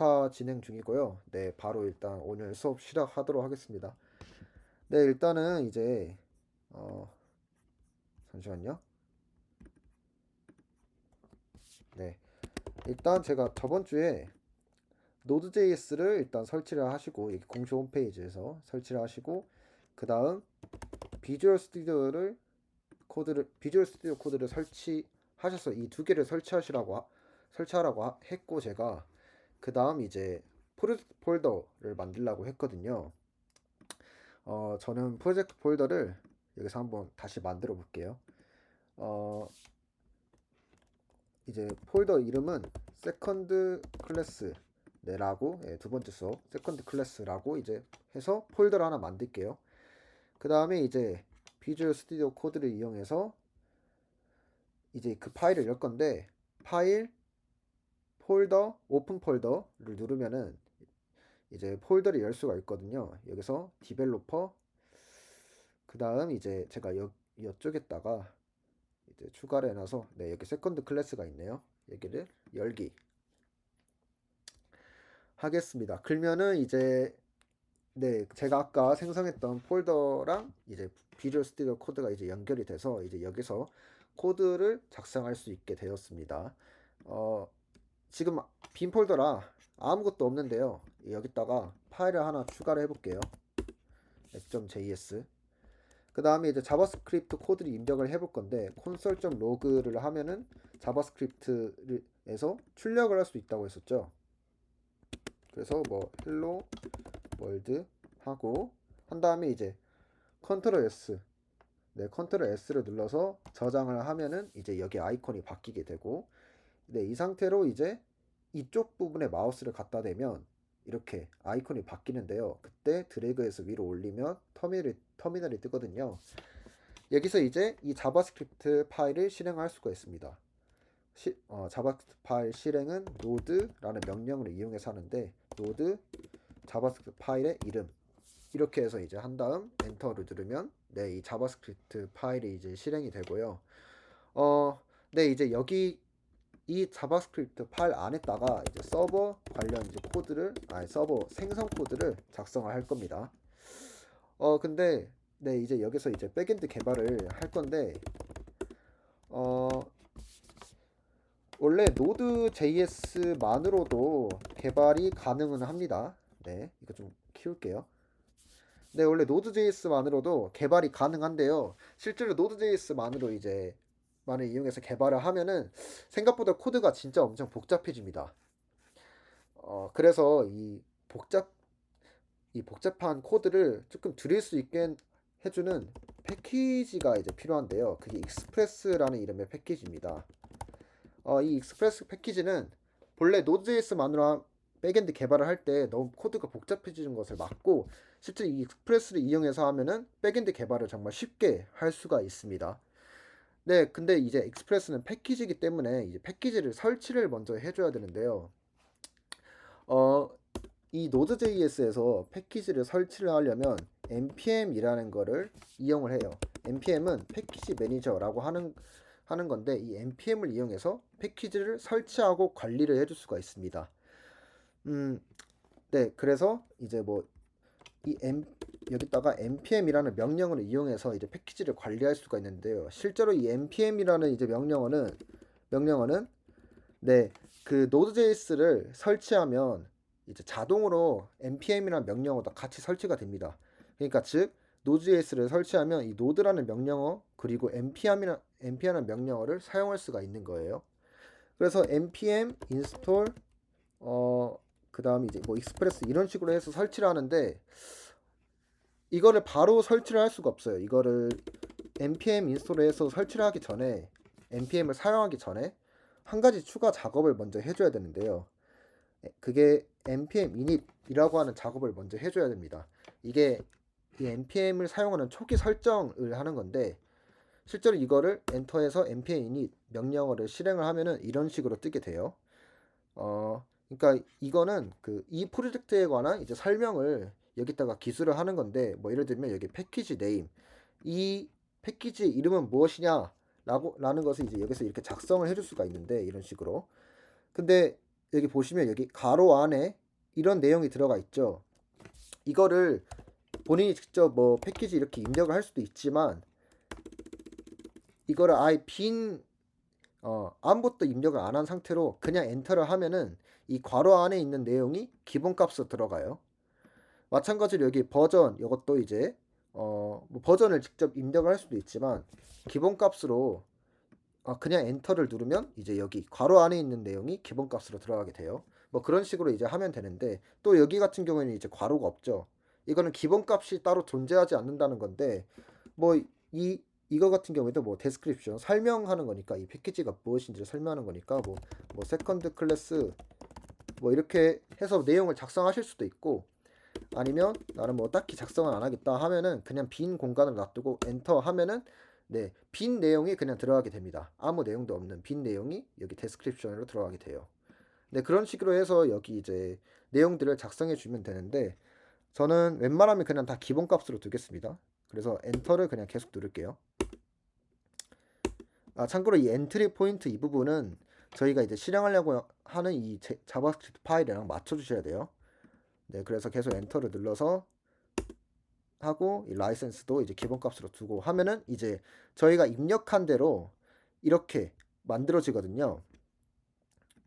녹화 진행 중이고요. 네, 바로 일단 오늘 수업 시작하도록 하겠습니다. 네, 일단은 이제 어, 잠시만요. 네, 일단 제가 저번 주에 노드.js를 일단 설치를 하시고 여기 공식 홈페이지에서 설치를 하시고 그 다음 비주얼 스튜디오 코드를 설치하셔서 이 두 개를 설치하라고 했고 제가 그 다음 이제 프로젝트 폴더를 만들려고 했거든요. 저는 프로젝트 폴더를 여기서 한번 다시 만들어 볼게요. 어, 이제 폴더 이름은 세컨드 클래스 네라고 두 번째 수업 세컨드 클래스라고 이제 해서 폴더를 하나 만들게요. 그 다음에 이제 비주얼 스튜디오 코드를 이용해서 이제 그 파일을 열 건데 파일 폴더 오픈 폴더를 누르면은 이제 폴더를 열 수가 있거든요. 여기서 디벨로퍼 그 다음 이제 제가 이쪽에다가 이제 추가를 해놔서 네 여기 세컨드 클래스가 있네요. 여기를 열기 하겠습니다. 그러면은 이제 네 제가 아까 생성했던 폴더랑 이제 비주얼 스튜디오 코드가 이제 연결이 돼서 이제 여기서 코드를 작성할 수 있게 되었습니다. 어, 지금 빈 폴더라 아무것도 없는데요. 여기다가 파일을 하나 추가를 해볼게요. f.js 그 다음에 이제 자바스크립트 코드를 입력을 해볼 건데 console.log를 하면은 자바스크립트에서 출력을 할 수 있다고 했었죠. 그래서 뭐 hello world 하고 한 다음에 이제 컨트롤 S 컨트롤 S를 눌러서 저장을 하면은 이제 여기 아이콘이 바뀌게 되고 이 상태로 이제 이쪽 부분에 마우스를 갖다 대면 이렇게 아이콘이 바뀌는데요. 그때 드래그해서 위로 올리면 터미널이 뜨거든요. 여기서 이제 이 자바스크립트 파일을 실행할 수가 있습니다. 자바스크립트 파일 실행은 node라는 명령을 이용해서 하는데 node 자바스크립트 파일의 이름 이렇게 해서 이제 한 다음 엔터를 누르면 네, 이 자바스크립트 파일이 이제 실행이 되고요. 네, 이제 여기 이 자바스크립트 파일 안에다가 이제 서버 관련 이제 서버 생성 코드를 작성을 할 겁니다. 근데 네, 이제 여기서 이제 백엔드 개발을 할 건데 어, 원래 Node.js만으로도 개발이 가능은 합니다. 네, 이거 좀 키울게요. 네, 원래 Node.js만으로도 개발이 가능한데요. 실제로 Node.js만으로 이제 만을 이용해서 개발을 하면은 생각보다 코드가 진짜 엄청 복잡해집니다. 그래서 이 복잡한 코드를 조금 줄일 수 있게 해주는 패키지가 이제 필요한데요. 그게 익스프레스라는 이름의 패키지입니다. 이 익스프레스 패키지는 본래 Node.js만으로 백엔드 개발을 할 때 너무 코드가 복잡해지는 것을 막고 실제 이 익스프레스를 이용해서 하면은 백엔드 개발을 정말 쉽게 할 수가 있습니다. 네, 근데 이제 익스프레스는 패키지이기 때문에 이제 패키지를 설치를 먼저 해줘야 되는데요. 어, 이 Node.js에서 패키지를 설치를 하려면 npm이라는 거를 이용을 해요. npm은 패키지 매니저라고 하는 건데 이 npm을 이용해서 패키지를 설치하고 관리를 해줄 수가 있습니다. 네, 그래서 이제 뭐 여기다가 npm이라는 명령어를 이용해서 이제 패키지를 관리할 수가 있는데요. 실제로 이 npm이라는 이제 명령어는 네, 그 Node.js를 설치하면 이제 자동으로 npm이라는 명령어도 같이 설치가 됩니다. 그러니까 즉 Node.js를 설치하면 이 node라는 명령어 그리고 npm이라는 명령어를 사용할 수가 있는 거예요. 그래서 npm install 그 다음에 이제 뭐 익스프레스 이런 식으로 해서 설치를 하는데 이거를 바로 설치를 할 수가 없어요. 이거를 npm 인스톨을 해서 설치를 하기 전에 npm을 사용하기 전에 한 가지 추가 작업을 먼저 해줘야 되는데요. 그게 npm init이라고 하는 작업을 먼저 해줘야 됩니다. 이게 이 npm을 사용하는 초기 설정을 하는 건데 실제로 이거를 엔터해서 npm init 명령어를 실행을 하면은 이런 식으로 뜨게 돼요. 그러니까 이거는 이 프로젝트에 관한 이제 설명을 여기다가 기술을 하는 건데 뭐 예를 들면 여기 패키지 네임 이 패키지 이름은 무엇이냐 라는 것을 이제 여기서 이렇게 작성을 해줄 수가 있는데 이런 식으로 근데 여기 보시면 여기 가로 안에 이런 내용이 들어가 있죠. 이거를 본인이 직접 뭐 패키지 이렇게 입력을 할 수도 있지만 이거를 아예 아무것도 입력을 안 한 상태로 그냥 엔터를 하면은 이 괄호 안에 있는 내용이 기본값으로 들어가요. 마찬가지로 여기 버전 이것도 이제 뭐 버전을 직접 입력을 할 수도 있지만 기본값으로 그냥 엔터를 누르면 이제 여기 괄호 안에 있는 내용이 기본값으로 들어가게 돼요. 뭐 그런 식으로 이제 하면 되는데 또 여기 같은 경우에는 이제 괄호가 없죠. 이거는 기본값이 따로 존재하지 않는다는 건데 뭐 이거 같은 경우에도 뭐 데스크립션 설명하는 거니까 이 패키지가 무엇인지를 설명하는 거니까 뭐 세컨드 클래스 뭐 이렇게 해서 내용을 작성하실 수도 있고 아니면 나는 뭐 딱히 작성을 안 하겠다 하면은 그냥 빈 공간을 놔두고 엔터 하면은 네, 빈 내용이 그냥 들어가게 됩니다. 아무 내용도 없는 빈 내용이 여기 데스크립션으로 들어가게 돼요. 네, 그런 식으로 해서 여기 이제 내용들을 작성해 주면 되는데 저는 웬만하면 그냥 다 기본값으로 두겠습니다. 그래서 엔터를 그냥 계속 누를게요. 참고로 이 엔트리 포인트 이 부분은 저희가 이제 실행하려고 하는 이 자바스크립트 파일이랑 맞춰 주셔야 돼요. 네, 그래서 계속 엔터를 눌러서 하고 이 라이센스도 이제 기본값으로 두고 하면은 이제 저희가 입력한 대로 이렇게 만들어지거든요.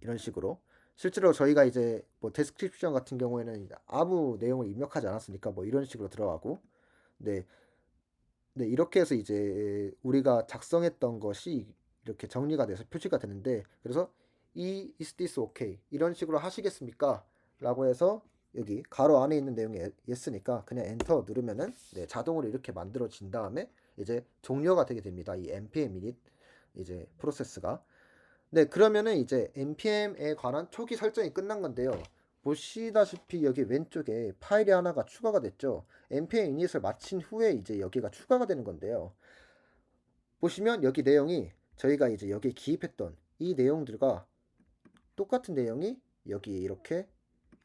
이런 식으로. 실제로 저희가 이제 뭐 데스크립션 같은 경우에는 아무 내용을 입력하지 않았으니까 뭐 이런 식으로 들어가고 네, 네 이렇게 해서 이제 우리가 작성했던 것이 이렇게 정리가 돼서 표시가 되는데 그래서 is this okay 이런 식으로 하시겠습니까? 라고 해서 여기 가로 안에 있는 내용이 yes니까 그냥 엔터 누르면은 네, 자동으로 이렇게 만들어진 다음에 이제 종료가 되게 됩니다. 이 npm init 이제 프로세스가 네, 그러면은 이제 npm에 관한 초기 설정이 끝난 건데요. 보시다시피 여기 왼쪽에 파일이 하나가 추가가 됐죠. npm init을 마친 후에 이제 여기가 추가가 되는 건데요. 보시면 여기 내용이 저희가 이제 여기에 기입했던 이 내용들과 똑같은 내용이 여기 이렇게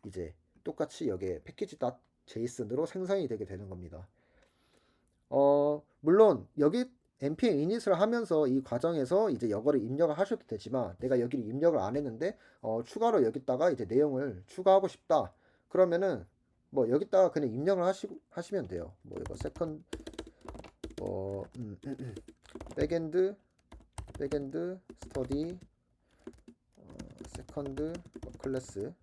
이제 똑같이 여기에 패키지.json으로 생성이 되게 되는 겁니다. 물론 여기 npm init을 하면서 이 과정에서 이제 이거를 입력을 하셔도 되지만 내가 여기를 입력을 안 했는데 추가로 여기다가 이제 내용을 추가하고 싶다. 그러면은 뭐 여기다가 그냥 입력을 하시면 돼요. 뭐 이거 세컨 백엔드 스터디 세컨드 클래스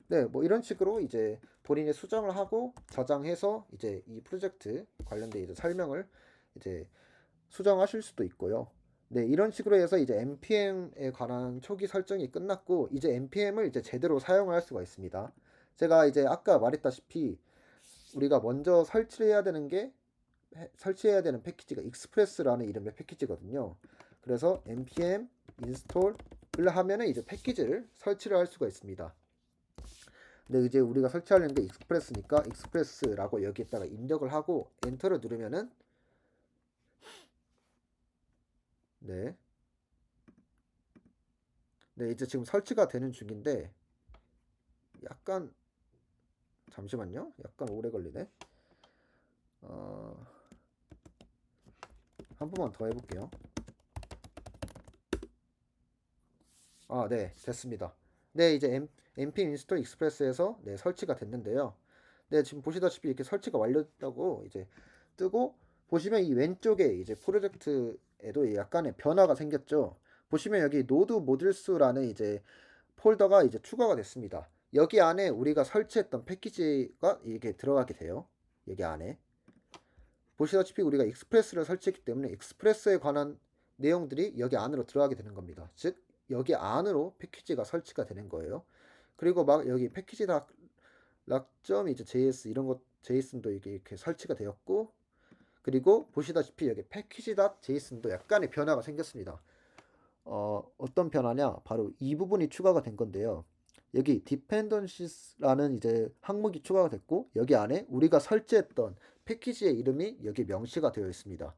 네, 뭐 이런 식으로 이제 본인이 수정을 하고 저장해서 이제 이 프로젝트 관련된 이제 설명을 이제 수정하실 수도 있고요. 네, 이런 식으로 해서 이제 npm에 관한 초기 설정이 끝났고 이제 npm을 이제 제대로 사용할 수가 있습니다. 제가 이제 아까 말했다시피 우리가 먼저 설치해야 되는 설치해야 되는 패키지가 익스프레스라는 이름의 패키지거든요. 그래서 npm install을 하면은 이제 패키지를 설치를 할 수가 있습니다. 근데 이제 우리가 설치하려는 게 익스프레스니까 익스프레스라고 여기에다가 입력을 하고 엔터를 누르면은 네. 네, 이제 지금 설치가 되는 중인데 약간 잠시만요. 약간 오래 걸리네. 한 번만 더 해볼게요. 네, 됐습니다. 네, 이제 npm install express에서 네, 설치가 됐는데요. 네, 지금 보시다시피 이렇게 설치가 완료됐다고 이제 뜨고 보시면 이 왼쪽에 이제 프로젝트에도 약간의 변화가 생겼죠. 보시면 여기 노드 모듈스라는 이제 폴더가 이제 추가가 됐습니다. 여기 안에 우리가 설치했던 패키지가 이렇게 들어가게 돼요. 여기 안에 보시다시피 우리가 익스프레스를 설치했기 때문에 익스프레스에 관한 내용들이 여기 안으로 들어가게 되는 겁니다. 즉 여기 안으로 패키지가 설치가 되는 거예요. 그리고 막 여기 패키지 락점 이제 JS 이런 것 JSON도 이렇게 설치가 되었고 그리고 보시다시피 여기 패키지.json도 약간의 변화가 생겼습니다. 어떤 변화냐? 바로 이 부분이 추가가 된 건데요. 여기 dependencies라는 이제 항목이 추가가 됐고 여기 안에 우리가 설치했던 패키지의 이름이 여기 명시가 되어 있습니다.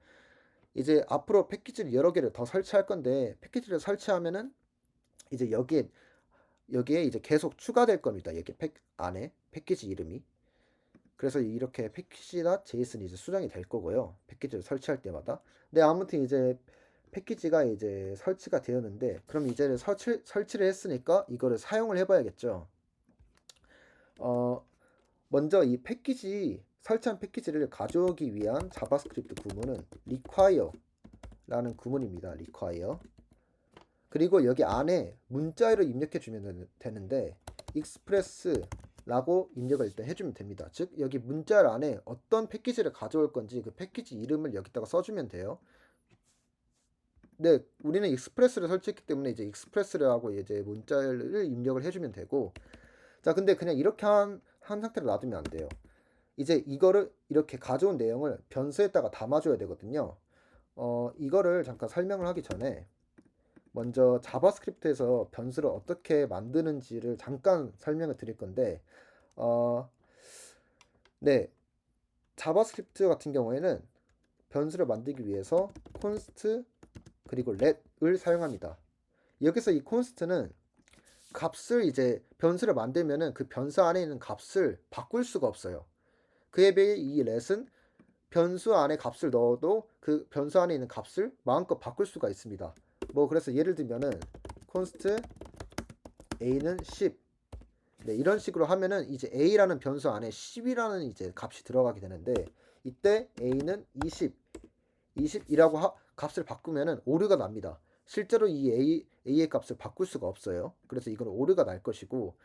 이제 앞으로 패키지를 여러 개를 더 설치할 건데 패키지를 설치하면은 이제 여기에 이제 계속 추가될 겁니다. 여기 안에 패키지 이름이. 그래서 이렇게 패키지.json이 이제 수정이 될 거고요. 패키지를 설치할 때마다. 네, 아무튼 이제 패키지가 이제 설치가 되었는데, 그럼 이제 설치를 했으니까 이거를 사용을 해봐야겠죠. 먼저 이 패키지 설치한 패키지를 가져오기 위한 자바스크립트 구문은 require라는 구문입니다. require. 그리고 여기 안에 문자열을 입력해 주면 되는데 express라고 입력을 일단 해주면 됩니다. 즉 여기 문자열 안에 어떤 패키지를 가져올 건지 그 패키지 이름을 여기다가 써주면 돼요. 네, 우리는 익스프레스를 설치했기 때문에 이제 익스프레스라고 이제 문자열을 입력을 해주면 되고, 자 근데 그냥 이렇게 한 상태로 놔두면 안 돼요. 이제 이거를 이렇게 가져온 내용을 변수에다가 담아줘야 되거든요. 이거를 잠깐 설명을 하기 전에 먼저 자바스크립트에서 변수를 어떻게 만드는지를 잠깐 설명을 드릴 건데, 네, 자바스크립트 같은 경우에는 변수를 만들기 위해서 const 그리고 let을 사용합니다. 여기서 이 const는 값을 이제 변수를 만들면은 그 변수 안에 있는 값을 바꿀 수가 없어요. 그에 비해 이 let은 변수 안에 값을 넣어도 그 변수 안에 있는 값을 마음껏 바꿀 수가 있습니다. 뭐 그래서 예를 들면은 const a는 10. 네, 이런 식으로 하면은 이제 a라는 변수 안에 10이라는 이제 값이 들어가게 되는데, 이때 a는 20이라고 값을 바꾸면은 오류가 납니다. 실제로 이 a의 값을 바꿀 수가 없어요. 그래서 이건 오류가 날 것이고,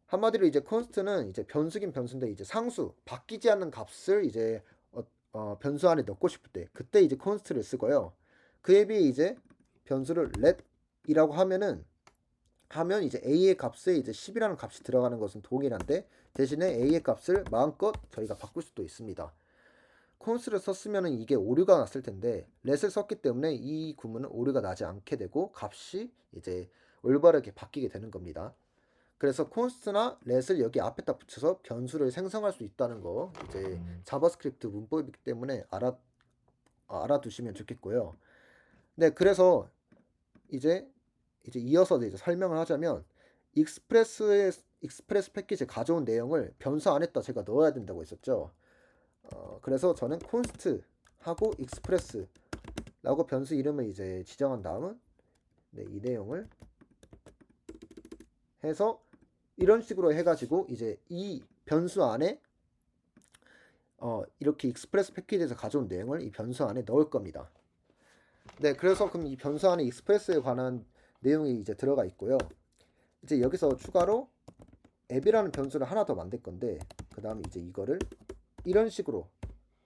한마디로 이제 const는 이제 변수긴 변수인데 이제 상수 바뀌지 않는 값을 이제 변수 안에 넣고 싶을 때 그때 이제 const를 쓰고요. 그에 비해 이제 변수를 let이라고 하면 이제 a의 값에 이제 10이라는 값이 들어가는 것은 동일한데, 대신에 a의 값을 마음껏 저희가 바꿀 수도 있습니다. const를 썼으면 이게 오류가 났을 텐데 let을 썼기 때문에 이 구문은 오류가 나지 않게 되고 값이 이제 올바르게 바뀌게 되는 겁니다. 그래서 const나 let을 여기 앞에다 붙여서 변수를 생성할 수 있다는 거 이제 자바스크립트 문법이기 때문에 알아두시면 좋겠고요. 네, 그래서 이제 이어서 이제 설명을 하자면 익스프레스 패키지에 가져온 내용을 변수 안에다 제가 넣어야 된다고 했었죠. 그래서 저는 const 하고 express라고 변수 이름을 이제 지정한 다음은 네, 이 내용을 해서 이런 식으로 해가지고 이제 이 변수 안에 이렇게 익스프레스 패키지에서 가져온 내용을 이 변수 안에 넣을 겁니다. 네, 그래서 그럼 이 변수 안에 익스프레스에 관한 내용이 이제 들어가 있고요. 이제 여기서 추가로 앱이라는 변수를 하나 더 만들 건데, 그 다음에 이제 이거를 이런 식으로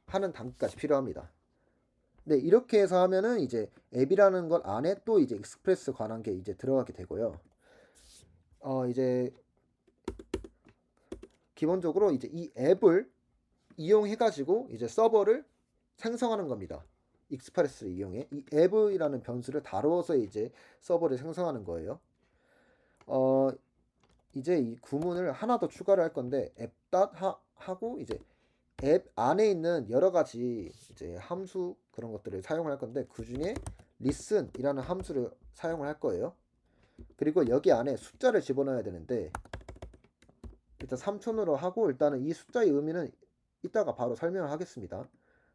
하는 단계까지 필요합니다. 네, 이렇게 해서 하면은 이제 앱이라는 것 안에 또 이제 익스프레스 관한 게 이제 들어가게 되고요. 이제 기본적으로 이제 이 앱을 이용해가지고 이제 서버를 생성하는 겁니다. 익스프레스를 이용해 이 앱이라는 변수를 다루어서 이제 서버를 생성하는 거예요. 이제 이 구문을 하나 더 추가를 할 건데 앱 하고 이제 앱 안에 있는 여러 가지 이제 함수 그런 것들을 사용을 할 건데, 그 중에 listen이라는 함수를 사용을 할 거예요. 그리고 여기 안에 숫자를 집어넣어야 되는데 일단 3000으로 하고, 일단은 이 숫자의 의미는 이따가 바로 설명을 하겠습니다.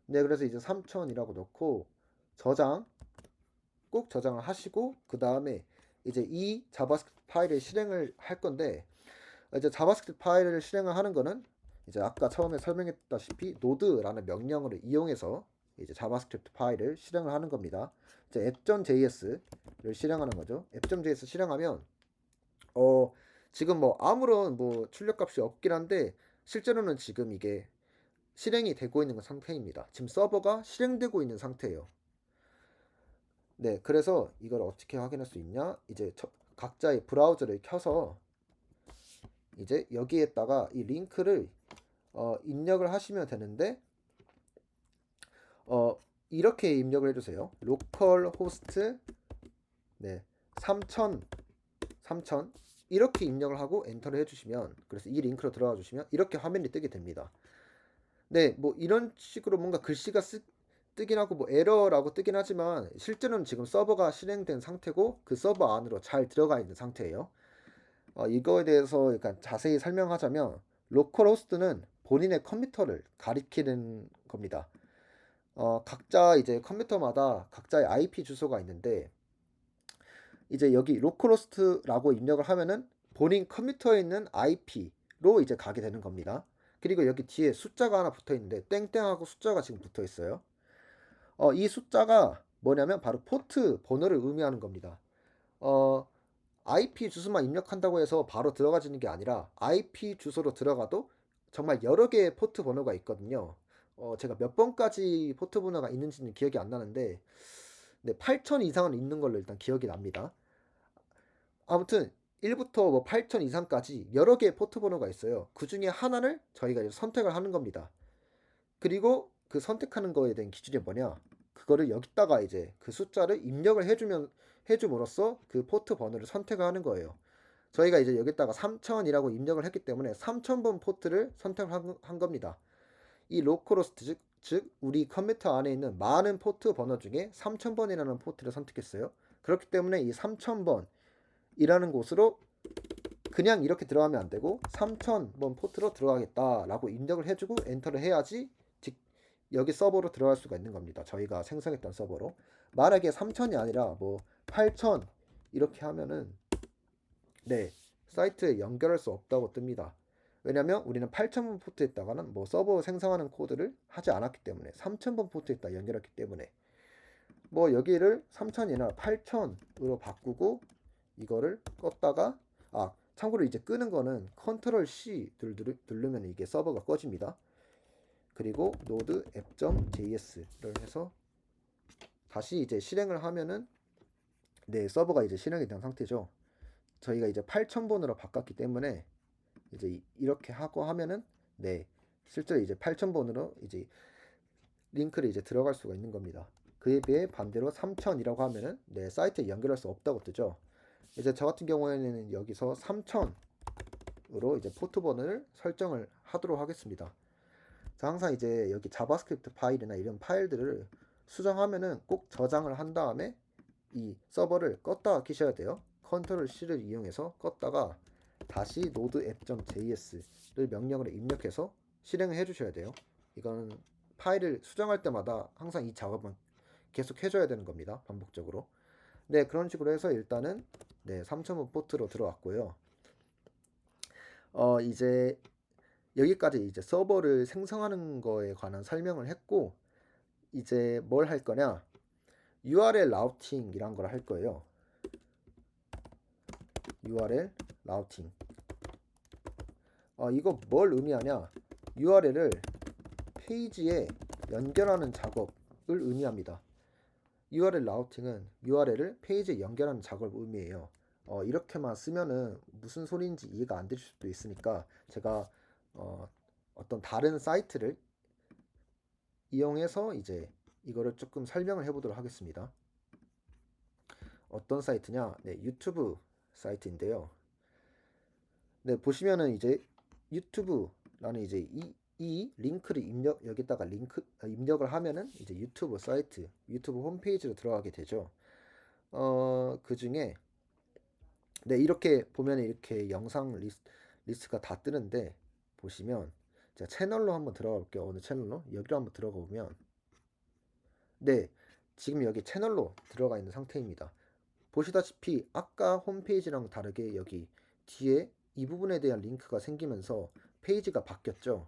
네, 그래서 이제 3000이라고 넣고 꼭 저장을 하시고, 그 다음에 이제 이 자바스크립트 파일을 실행을 할 건데, 이제 자바스크립트 파일을 실행을 하는 거는 이제 아까 처음에 설명했다시피 노드라는 명령어를 이용해서 이제 자바스크립트 파일을 실행을 하는 겁니다. 이제 app.js를 실행하는 거죠. app.js 실행하면 지금 뭐 아무런 뭐 출력값이 없긴 한데 실제로는 지금 이게 실행이 되고 있는 상태입니다. 지금 서버가 실행되고 있는 상태예요. 네, 그래서 이걸 어떻게 확인할 수 있냐? 이제 각자의 브라우저를 켜서 이제 여기에다가 이 링크를 입력을 하시면 되는데, 이렇게 입력을 해주세요. localhost 네 3000 이렇게 입력을 하고 엔터를 해주시면, 그래서 이 링크로 들어가 주시면 이렇게 화면이 뜨게 됩니다. 네, 뭐 이런 식으로 뭔가 글씨가 뜨긴 하고 뭐 에러라고 뜨긴 하지만 실제로는 지금 서버가 실행된 상태고 그 서버 안으로 잘 들어가 있는 상태예요. 이거에 대해서 약간 자세히 설명하자면 로컬 호스트는 본인의 컴퓨터를 가리키는 겁니다. 각자 이제 컴퓨터마다 각자의 IP 주소가 있는데 이제 여기 로컬호스트라고 입력을 하면은 본인 컴퓨터에 있는 IP로 이제 가게 되는 겁니다. 그리고 여기 뒤에 숫자가 하나 붙어 있는데 땡땡하고 숫자가 지금 붙어 있어요. 이 숫자가 뭐냐면 바로 포트 번호를 의미하는 겁니다. 어, IP 주소만 입력한다고 해서 바로 들어가지는 게 아니라 IP 주소로 들어가도 정말 여러 개의 포트 번호가 있거든요. 제가 몇 번까지 포트 번호가 있는지는 기억이 안 나는데 네, 8000 이상은 있는 걸로 일단 기억이 납니다. 아무튼 1부터 뭐 8000 이상까지 여러 개의 포트 번호가 있어요. 그 중에 하나를 저희가 이제 선택을 하는 겁니다. 그리고 그 선택하는 거에 대한 기준이 뭐냐? 그거를 여기다가 이제 그 숫자를 입력을 해줌으로써 그 포트 번호를 선택을 하는 거예요. 저희가 이제 여기다가 3000이라고 입력을 했기 때문에 3000번 포트를 선택을 한 겁니다. 이 로컬호스트 즉 우리 컴퓨터 안에 있는 많은 포트 번호 중에 3000번이라는 포트를 선택했어요. 그렇기 때문에 이 3000번이라는 곳으로 그냥 이렇게 들어가면 안 되고 3000번 포트로 들어가겠다라고 입력을 해주고 엔터를 해야지 여기 서버로 들어갈 수가 있는 겁니다. 저희가 생성했던 서버로. 만약에 3000이 아니라 뭐 8000 이렇게 하면은 네, 사이트에 연결할 수 없다고 뜹니다. 왜냐면 우리는 8000번 포트에다가는 뭐 서버 생성하는 코드를 하지 않았기 때문에 3000번 포트에다 연결했기 때문에 뭐 여기를 3000이나 8000으로 바꾸고 이거를 껐다가 참고로 이제 끄는 거는 컨트롤 C 누르면 이게 서버가 꺼집니다. 그리고 node app.js를 해서 다시 이제 실행을 하면은 네, 서버가 이제 실행이 된 상태죠. 저희가 이제 8000번으로 바꿨기 때문에 이제 이렇게 하고 하면은 네, 실제로 이제 8000번으로 이제 링크를 이제 들어갈 수가 있는 겁니다. 그에 비해 반대로 3000이라고 하면은 네, 사이트에 연결할 수 없다고 뜨죠. 이제 저 같은 경우에는 여기서 3000으로 이제 포트 번호를 설정을 하도록 하겠습니다. 자, 항상 이제 여기 자바스크립트 파일이나 이런 파일들을 수정하면은 꼭 저장을 한 다음에 이 서버를 껐다가 키셔야 돼요. 컨트롤 C를 이용해서 껐다가 다시 node app.js를 명령으로 입력해서 실행을 해주셔야 돼요. 이건 파일을 수정할 때마다 항상 이 작업은 계속 해줘야 되는 겁니다. 반복적으로. 네, 그런 식으로 해서 일단은 네, 3000번 포트로 들어왔고요. 이제 여기까지 이제 서버를 생성하는 거에 관한 설명을 했고 이제 뭘 할 거냐? URL 라우팅이란 걸 할 거예요. URL 라우팅. 이거 뭘 의미하냐? URL을 페이지에 연결하는 작업을 의미합니다. URL 라우팅은 URL을 페이지에 연결하는 작업을 의미해요. 이렇게만 쓰면은 무슨 소리인지 이해가 안 되실 수도 있으니까 제가 어떤 다른 사이트를 이용해서 이제 이거를 조금 설명을 해보도록 하겠습니다. 어떤 사이트냐? 네, 유튜브 사이트인데요. 네, 보시면은 이제 유튜브라는 이제 이 링크를 여기다가 입력을 하면은 이제 유튜브 사이트, 유튜브 홈페이지로 들어가게 되죠. 그 중에 네, 이렇게 보면 이렇게 영상 리스트가 다 뜨는데 보시면 제가 채널로 한번 들어가 볼게요. 어느 채널로? 여기로 한번 들어가 보면 네, 지금 여기 채널로 들어가 있는 상태입니다. 보시다시피 아까 홈페이지랑 다르게 여기 뒤에 이 부분에 대한 링크가 생기면서 페이지가 바뀌었죠.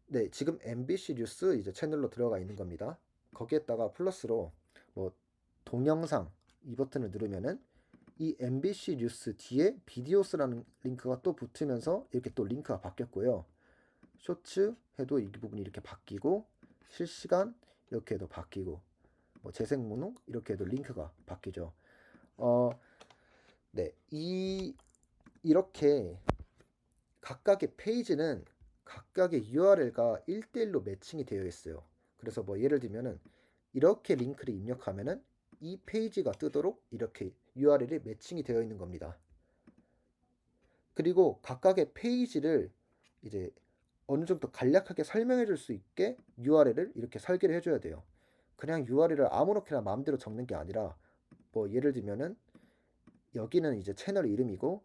네, 지금 MBC 뉴스 이제 채널로 들어가 있는 겁니다. 거기에다가 플러스로 뭐 동영상 이 버튼을 누르면은 이 MBC 뉴스 뒤에 비디오스라는 링크가 또 붙으면서 이렇게 또 링크가 바뀌었고요. 쇼츠 해도 이 부분이 이렇게 바뀌고 실시간 이렇게 해도 바뀌고 뭐 재생 목록 이렇게 해도 링크가 바뀌죠. 네, 이렇게 각각의 페이지는 각각의 URL가 1대1로 매칭이 되어 있어요. 그래서 뭐 예를 들면은 이렇게 링크를 입력하면은 이 페이지가 뜨도록 이렇게 URL이 매칭이 되어 있는 겁니다. 그리고 각각의 페이지를 이제 어느 정도 간략하게 설명해 줄 수 있게 URL을 이렇게 설계를 해줘야 돼요. 그냥 URL을 아무렇게나 마음대로 적는 게 아니라 뭐 예를 들면은 여기는 이제 채널 이름이고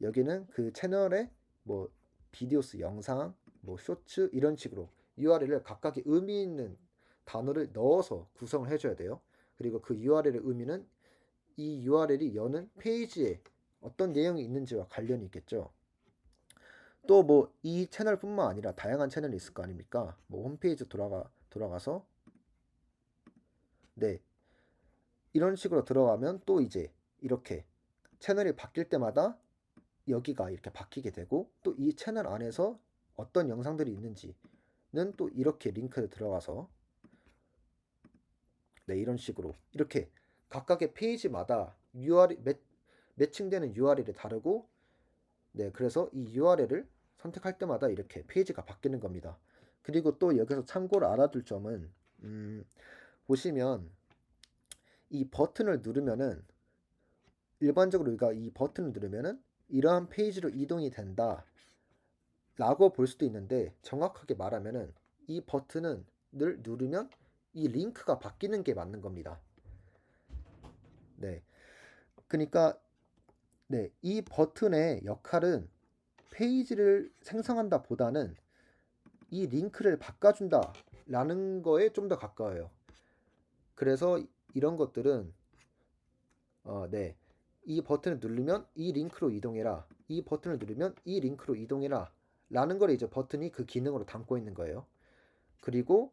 여기는 그 채널의 뭐 비디오스 영상, 뭐 쇼츠 이런 식으로 URL을 각각의 의미 있는 단어를 넣어서 구성을 해줘야 돼요. 그리고 그 URL의 의미는 이 URL이 여는 페이지에 어떤 내용이 있는지와 관련이 있겠죠. 또 뭐 이 채널뿐만 아니라 다양한 채널이 있을 거 아닙니까? 뭐 홈페이지 돌아가서 네, 이런 식으로 들어가면 또 이제 이렇게 채널이 바뀔 때마다 여기가 이렇게 바뀌게 되고, 또 이 채널 안에서 어떤 영상들이 있는지는 또 이렇게 링크에 들어가서 네, 이런 식으로 이렇게 각각의 페이지마다 URL 매칭되는 URL이 다르고, 네, 그래서 이 URL을 선택할 때마다 이렇게 페이지가 바뀌는 겁니다. 그리고 또 여기서 참고로 알아둘 점은 보시면 이 버튼을 누르면은 일반적으로 우리가 이 버튼을 누르면은 이러한 페이지로 이동이 된다 라고 볼 수도 있는데, 정확하게 말하면은 이 버튼을 누르면 이 링크가 바뀌는 게 맞는 겁니다. 네, 그러니까 네, 이 버튼의 역할은 페이지를 생성한다 보다는 이 링크를 바꿔준다 라는 거에 좀 더 가까워요. 그래서 이런 것들은 네, 이 버튼을 누르면 이 링크로 이동해라, 이 버튼을 누르면 이 링크로 이동해라 라는 걸 이제 버튼이 그 기능으로 담고 있는 거예요. 그리고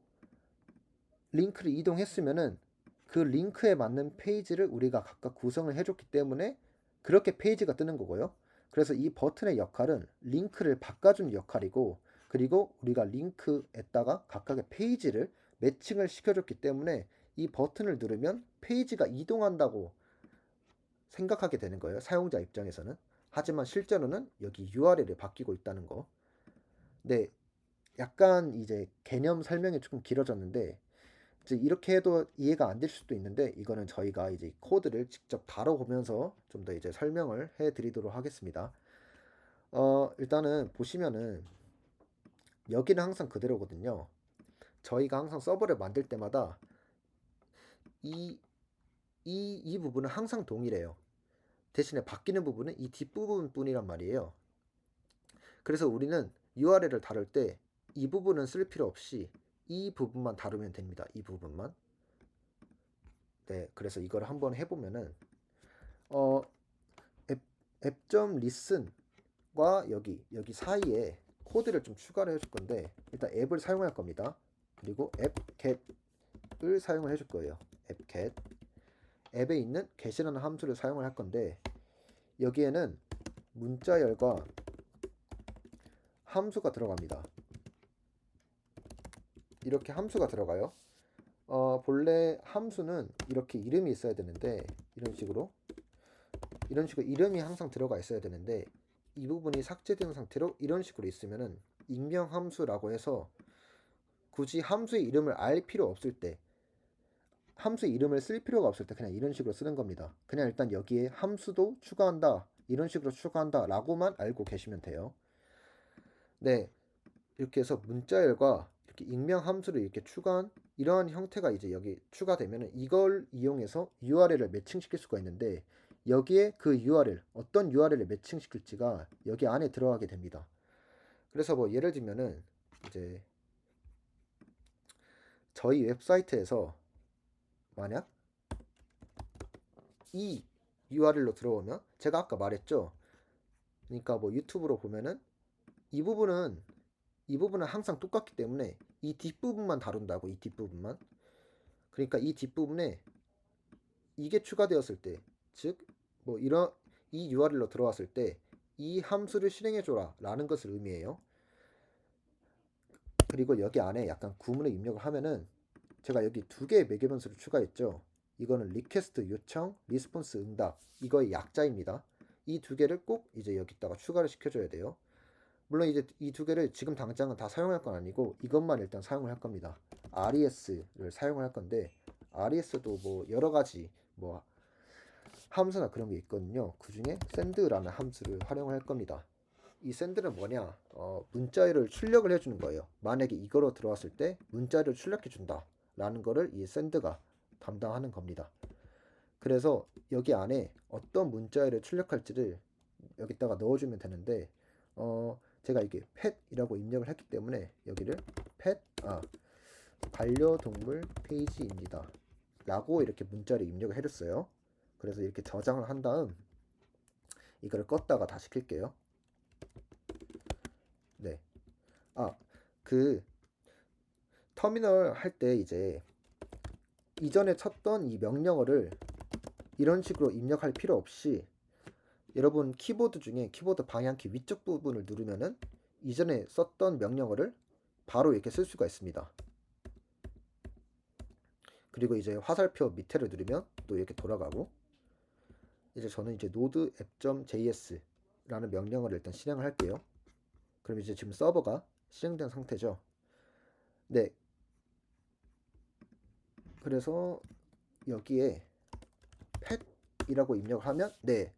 링크를 이동했으면은 그 링크에 맞는 페이지를 우리가 각각 구성을 해줬기 때문에 그렇게 페이지가 뜨는 거고요. 그래서 이 버튼의 역할은 링크를 바꿔주는 역할이고, 그리고 우리가 링크에다가 각각의 페이지를 매칭을 시켜줬기 때문에 이 버튼을 누르면 페이지가 이동한다고 생각하게 되는 거예요, 사용자 입장에서는. 하지만 실제로는 여기 URL이 바뀌고 있다는 거. 네, 약간 이제 개념 설명이 조금 길어졌는데, 이제 이렇게 해도 이해가 안 될 수도 있는데, 이거는 저희가 이제 코드를 직접 다뤄보면서 좀 더 이제 설명을 해드리도록 하겠습니다. 일단은 보시면은 여기는 항상 그대로거든요. 저희가 항상 서버를 만들 때마다 이 부분은 항상 동일해요. 대신에 바뀌는 부분은 이 뒷부분 뿐이란 말이에요. 그래서 우리는 URL을 다룰 때 이 부분은 쓸 필요 없이 이 부분만 다루면 됩니다. 이 부분만. 네, 그래서 이걸 한번 해보면은 어, app.listen과 여기 사이에 코드를 좀 추가를 해줄 건데, 일단 앱을 사용할 겁니다. 그리고 appget을 사용을 해줄 거예요. appget. 앱에 있는 get이라는 함수를 사용을 할 건데, 여기에는 문자열과 함수가 들어갑니다. 이렇게 함수가 들어가요. 본래 함수는 이렇게 이름이 있어야 되는데, 이런 식으로 이름이 항상 들어가 있어야 되는데, 이 부분이 삭제된 상태로 이런 식으로 있으면은 익명 함수라고 해서 굳이 함수의 이름을 알 필요 없을 때, 함수의 이름을 쓸 필요가 없을 때 그냥 이런 식으로 쓰는 겁니다. 그냥 일단 여기에 함수도 추가한다, 이런 식으로 추가한다 라고만 알고 계시면 돼요. 네, 이렇게 해서 문자열과 이렇게 익명 함수를 이렇게 추가한 이러한 형태가 이제 여기 추가되면은 이걸 이용해서 URL을 매칭시킬 수가 있는데, 여기에 그 URL, 어떤 URL을 매칭시킬지가 여기 안에 들어가게 됩니다. 그래서 뭐 예를 들면은 이제 저희 웹사이트에서 만약 이 URL로 들어오면, 제가 아까 말했죠. 그러니까 뭐 유튜브로 보면은 이 부분은 항상 똑같기 때문에 이 뒷부분만 다룬다고, 이 뒷부분만. 그러니까 이 뒷부분에 이게 추가되었을 때, 즉 뭐 이런 이 URL로 들어왔을 때 이 함수를 실행해줘라 라는 것을 의미해요. 그리고 여기 안에 약간 구문을 입력을 하면은, 제가 여기 두 개의 매개 변수를 추가했죠. 이거는 리퀘스트 요청, 리스폰스 응답, 이거의 약자입니다. 이 두 개를 꼭 이제 여기다가 추가를 시켜줘야 돼요. 물론 이제 이 두 개를 지금 당장은 다 사용할 건 아니고 이것만 일단 사용을 할 겁니다. RES를 사용을 할 건데, RES도 뭐 여러 가지 뭐 함수나 그런 게 있거든요. 그 중에 send라는 함수를 활용할 겁니다. 이 send는 뭐냐? 문자열을 출력을 해주는 거예요. 만약에 이거로 들어왔을 때 문자열을 출력해 준다 라는 거를 이 send가 담당하는 겁니다. 그래서 여기 안에 어떤 문자열을 출력할지를 여기다가 넣어주면 되는데, 제가 이게 pet이라고 입력을 했기 때문에 여기를 pet 반려동물 페이지입니다 라고 이렇게 문자를 입력을 해줬어요. 그래서 이렇게 저장을 한 다음 이거를 껐다가 다시 켤게요. 네. 그 터미널 할 때 이제 이전에 쳤던 이 명령어를 이런 식으로 입력할 필요 없이 여러분 키보드 중에 키보드 방향키 위쪽 부분을 누르면은 이전에 썼던 명령어를 바로 이렇게 쓸 수가 있습니다. 그리고 이제 화살표 밑에를 누르면 또 이렇게 돌아가고, 이제 저는 이제 node app.js라는 명령어를 일단 실행을 할게요. 그럼 이제 지금 서버가 실행된 상태죠. 네. 그래서 여기에 pet이라고 입력을 하면 네,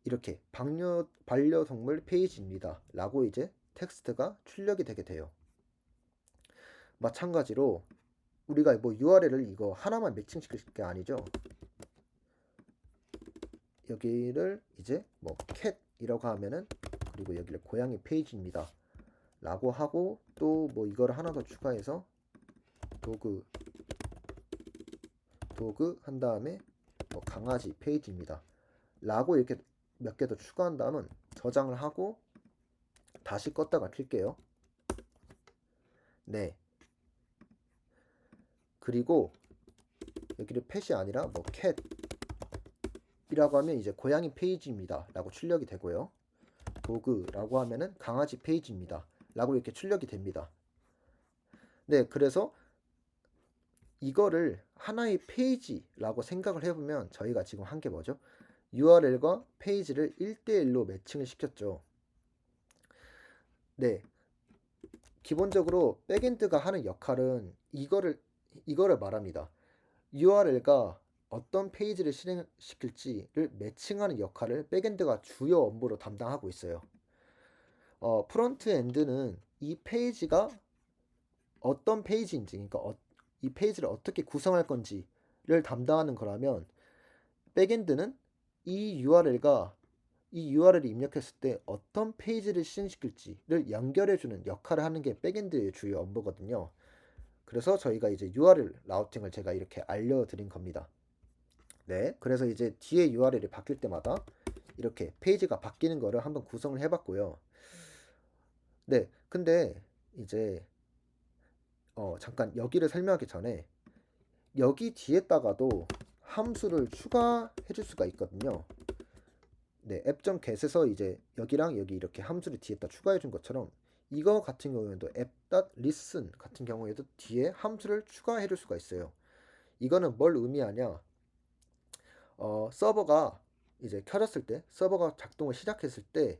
이렇게 반려동물 페이지입니다 라고 이제 텍스트가 출력이 되게 돼요. 마찬가지로 우리가 뭐 URL을 이거 하나만 매칭시킬 게 아니죠. 여기를 이제 뭐 cat이라고 하면은, 그리고 여기를 고양이 페이지입니다 라고 하고, 또 뭐 이거를 하나 더 추가해서 도그 한 다음에 뭐 강아지 페이지입니다 라고 이렇게 몇 개 더 추가한 다음은 저장을 하고 다시 껐다가 킬게요. 네. 그리고 여기를 pet이 아니라 뭐 cat이라고 하면 이제 고양이 페이지입니다 라고 출력이 되고요. 도그라고 하면은 강아지 페이지입니다 라고 이렇게 출력이 됩니다. 네, 그래서 이거를 하나의 페이지라고 생각을 해보면 저희가 지금 한 게 뭐죠? URL과 페이지를 1대1로 매칭을 시켰죠. 네, 기본적으로 백엔드가 하는 역할은 이거를 말합니다. URL과 어떤 페이지를 실행시킬지를 매칭하는 역할을 백엔드가 주요 업무로 담당하고 있어요. 프론트엔드는 이 페이지가 어떤 페이지인지, 그러니까 이 페이지를 어떻게 구성할 건지를 담당하는 거라면, 백엔드는 이 URL이 입력했을 때 어떤 페이지를 실행시킬지를 연결해주는 역할을 하는 게 백엔드의 주요 업무거든요. 그래서 저희가 이제 URL 라우팅을 제가 이렇게 알려드린 겁니다. 네, 그래서 이제 뒤에 URL이 바뀔 때마다 이렇게 페이지가 바뀌는 거를 한번 구성을 해봤고요. 네, 근데 이제 잠깐 여기를 설명하기 전에 여기 뒤에다가도 함수를 추가해 줄 수가 있거든요. 네, app.get에서 이제 여기랑 여기 이렇게 함수를 뒤에다 추가해 준 것처럼 이거 같은 경우에도 app.listen 같은 경우에도 뒤에 함수를 추가해 줄 수가 있어요. 이거는 뭘 의미하냐? 서버가 이제 켜졌을 때, 서버가 작동을 시작했을 때,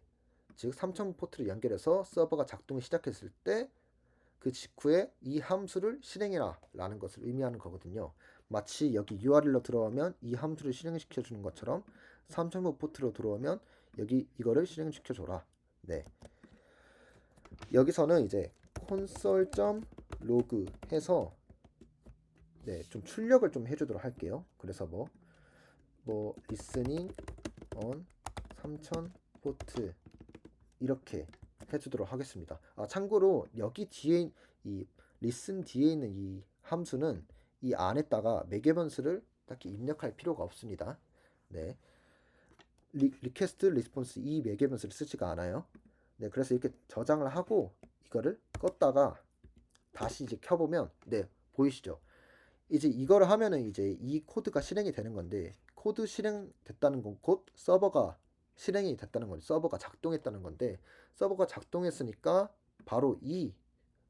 즉 3000 포트를 연결해서 서버가 작동을 시작했을 때 그 직후에 이 함수를 실행해라 라는 것을 의미하는 거거든요. 마치 여기 URL로 들어오면 이 함수를 실행시켜 주는 것처럼 3000 포트로 들어오면 여기 이거를 실행시켜 줘라. 네. 여기서는 이제 console.log 해서 네, 좀 출력을 좀 해주도록 할게요. 그래서 뭐 listening on 3000 포트 이렇게 해주도록 하겠습니다. 참고로 여기 뒤에 이 listen 뒤에 있는 이 함수는 이 안에다가 매개변수를 딱히 입력할 필요가 없습니다. 네, 리퀘스트 리스폰스 이 매개변수를 쓰지가 않아요. 네, 그래서 이렇게 저장을 하고 이거를 껐다가 다시 이제 켜보면 네, 보이시죠? 이제 이거를 하면은 이제 이 코드가 실행이 되는 건데, 코드 실행됐다는 건 곧 서버가 실행이 됐다는 건데, 서버가 작동했다는 건데, 서버가 작동했으니까 바로 이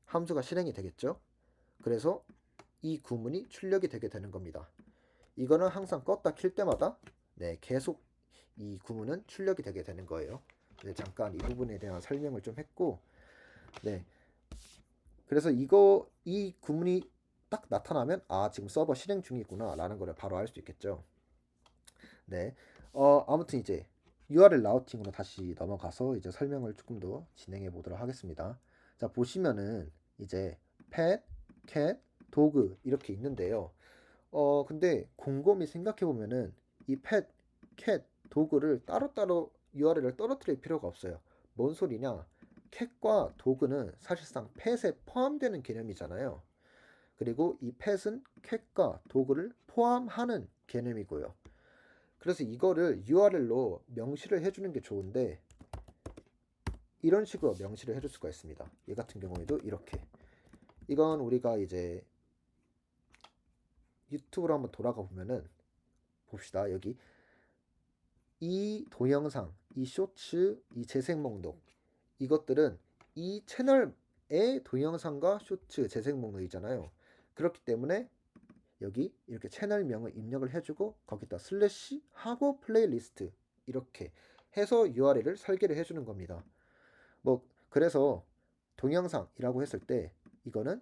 함수가 실행이 되겠죠. 그래서 이 구문이 출력이 되게 되는 겁니다. 이거는 항상 껐다 킬 때마다 네, 계속 이 구문은 출력이 되게 되는 거예요. 네, 잠깐 이 부분에 대한 설명을 좀 했고, 네, 그래서 이 구문이 딱 나타나면 지금 서버 실행 중이구나 라는 걸 바로 알 수 있겠죠. 네, 아무튼 이제 URL 라우팅으로 다시 넘어가서 이제 설명을 조금 더 진행해 보도록 하겠습니다. 자, 보시면은 이제 pet, cat, dog 이렇게 있는데요. 근데 곰곰이 생각해 보면은 이 pet, cat, dog를 따로따로 URL을 떨어뜨릴 필요가 없어요. 뭔 소리냐? 캣과 도그는 사실상 펫에 포함되는 개념이잖아요. 그리고 이 펫은 캣과 도구를 포함하는 개념이고요. 그래서 이거를 URL로 명시를 해주는 게 좋은데 이런 식으로 명시를 해줄 수가 있습니다. 얘 같은 경우에도 이렇게. 이건 우리가 이제 유튜브로 한번 돌아가 보면은 봅시다. 여기 이 동영상, 이 쇼츠, 이 재생 목록 이것들은 이 채널의 동영상과 쇼츠 재생 목록이잖아요. 그렇기 때문에 여기 이렇게 채널명을 입력을 해주고 거기다 슬래시 하고 플레이리스트 이렇게 해서 URL을 설계를 해주는 겁니다. 뭐 그래서 동영상이라고 했을 때 이거는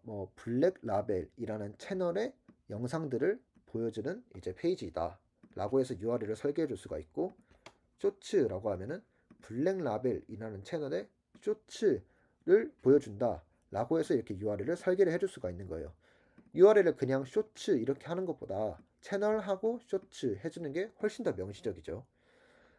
뭐 블랙 라벨이라는 채널의 영상들을 보여주는 이제 페이지이다 라고 해서 URL을 설계해 줄 수가 있고, 쇼츠라고 하면은 블랙 라벨이라는 채널의 쇼츠를 보여준다 라고 해서 이렇게 URL을 설계를 해줄 수가 있는 거예요. URL을 그냥 쇼츠 이렇게 하는 것보다 채널하고 쇼츠 해주는 게 훨씬 더 명시적이죠.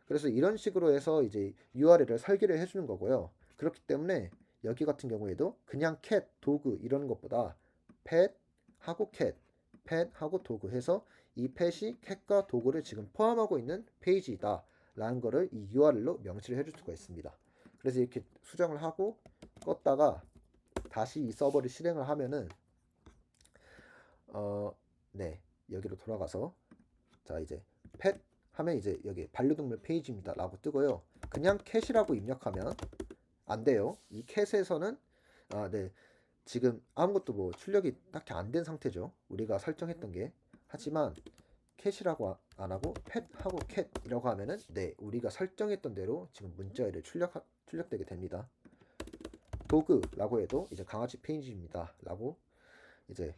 그래서 이런 식으로 해서 이제 URL을 설계를 해주는 거고요. 그렇기 때문에 여기 같은 경우에도 그냥 캣, 도구 이런 것보다 펫하고 캣, 펫하고 도구 해서 이 펫이 캣과 도구를 지금 포함하고 있는 페이지이다 라는 거를 이 URL로 명시를 해줄 수가 있습니다. 그래서 이렇게 수정을 하고 껐다가 다시 이 서버를 실행을 하면은 네, 여기로 돌아가서 자 이제 펫 하면 이제 여기 반려동물 페이지입니다 라고 뜨고요. 그냥 캣이라고 입력하면 안 돼요. 이 캣에서는 네, 지금 아무것도 뭐 출력이 딱히 안 된 상태죠. 우리가 설정했던 게. 하지만 캣이라고 안 하고 펫하고 캣이라고 하면은 네, 우리가 설정했던 대로 지금 문자열이 출력되게 됩니다. 도그라고 해도 이제 강아지 페이지입니다 라고 이제